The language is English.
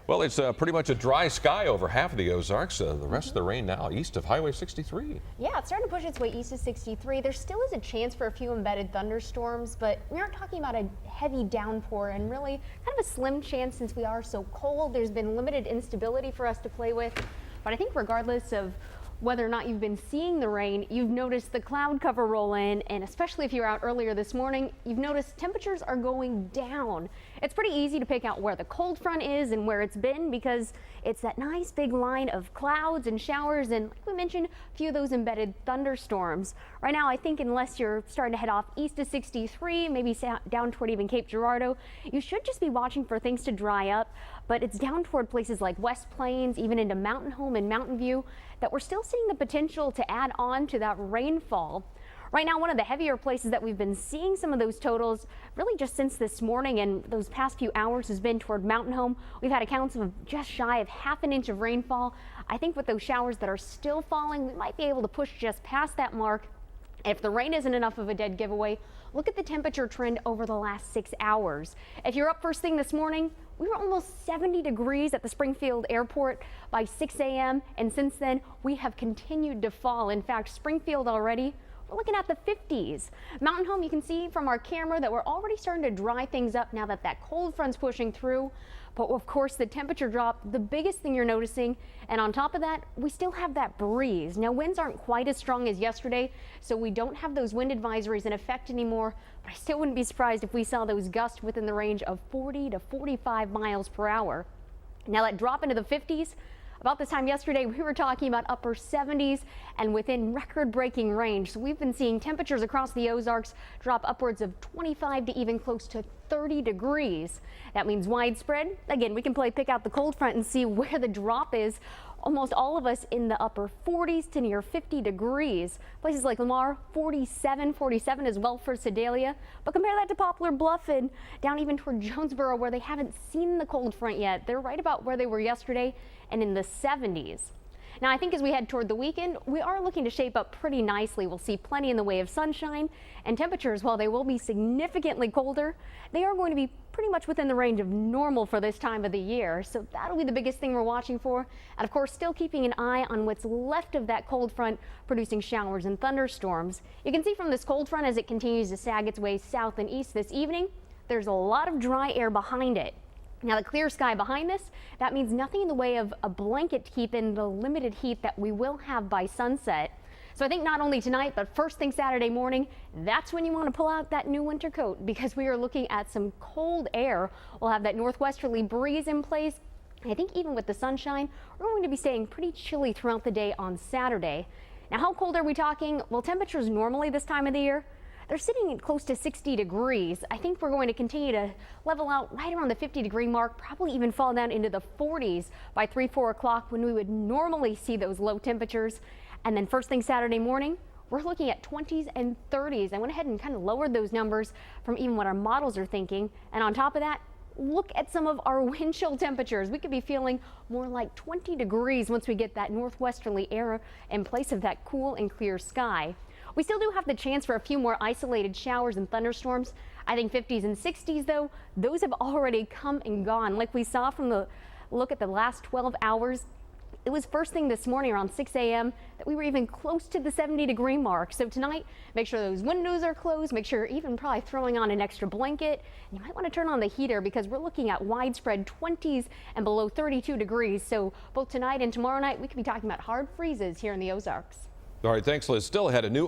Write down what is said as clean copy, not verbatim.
Well, it's pretty much a dry sky over half of the Ozarks. The rest of the rain now east of Highway 63. Yeah, it's starting to push its way east of 63. There still is a chance for a few embedded thunderstorms, but we aren't talking about a heavy downpour and really kind of a slim chance since we are so cold. There's been limited instability for us to play with, but I think regardless of whether or not you've been seeing the rain, you've noticed the cloud cover roll in, and especially if you were out earlier this morning, you've noticed temperatures are going down. It's pretty easy to pick out where the cold front is and where it's been because it's that nice big line of clouds and showers and, like we mentioned, a few of those embedded thunderstorms. Right now, I think unless you're starting to head off east of 63, maybe down toward even Cape Girardeau, you should just be watching for things to dry up, but it's down toward places like West Plains, even into Mountain Home and Mountain View, that we're still seeing the potential to add on to that rainfall. Right now, one of the heavier places that we've been seeing some of those totals really just since this morning and those past few hours has been toward Mountain Home. We've had accounts of just shy of half an inch of rainfall. I think with those showers that are still falling, we might be able to push just past that mark. If the rain isn't enough of a dead giveaway, look at the temperature trend over the last 6 hours. If you're up first thing this morning, we were almost 70 degrees at the Springfield airport by 6 a.m. and since then we have continued to fall. In fact, Springfield already, we're looking at the 50s. Mountain Home, you can see from our camera that we're already starting to dry things up now that that cold front's pushing through. But of course, the temperature drop, the biggest thing you're noticing. And on top of that, we still have that breeze. Now, winds aren't quite as strong as yesterday, so we don't have those wind advisories in effect anymore. But I still wouldn't be surprised if we saw those gusts within the range of 40 to 45 miles per hour. Now, that drop into the 50s. About this time yesterday, we were talking about upper 70s and within record-breaking range. So we've been seeing temperatures across the Ozarks drop upwards of 25 to even close to 30 degrees. That means widespread. Again, we can pick out the cold front and see where the drop is. Almost all of us in the upper 40s to near 50 degrees. Places like Lamar, 47 as well for Sedalia. But compare that to Poplar Bluff and down even toward Jonesboro where they haven't seen the cold front yet. They're right about where they were yesterday and in the 70s. Now, I think as we head toward the weekend, we are looking to shape up pretty nicely. We'll see plenty in the way of sunshine and temperatures. While they will be significantly colder, they are going to be pretty much within the range of normal for this time of the year. So that'll be the biggest thing we're watching for. And of course, still keeping an eye on what's left of that cold front producing showers and thunderstorms. You can see from this cold front as it continues to sag its way south and east this evening, there's a lot of dry air behind it. Now, the clear sky behind this, that means nothing in the way of a blanket to keep in the limited heat that we will have by sunset. So I think not only tonight, but first thing Saturday morning, that's when you want to pull out that new winter coat because we are looking at some cold air. We'll have that northwesterly breeze in place. I think even with the sunshine, we're going to be staying pretty chilly throughout the day on Saturday. Now, how cold are we talking? Well, temperatures normally this time of the year, they're sitting at close to 60 degrees. I think we're going to continue to level out right around the 50-degree mark, probably even fall down into the 40s by 3-4 o'clock when we would normally see those low temperatures. And then first thing Saturday morning, we're looking at 20s and 30s. I went ahead and kind of lowered those numbers from even what our models are thinking. And on top of that, look at some of our wind chill temperatures. We could be feeling more like 20 degrees once we get that northwesterly air in place of that cool and clear sky. We still do have the chance for a few more isolated showers and thunderstorms. I think 50s and 60s, though, those have already come and gone. Like we saw from the look at the last 12 hours, it was first thing this morning around 6 a.m. that we were even close to the 70-degree mark. So tonight, make sure those windows are closed. Make sure you're even probably throwing on an extra blanket. You might want to turn on the heater because we're looking at widespread 20s and below 32 degrees. So both tonight and tomorrow night, we could be talking about hard freezes here in the Ozarks. All right, thanks, Liz. Still ahead, a new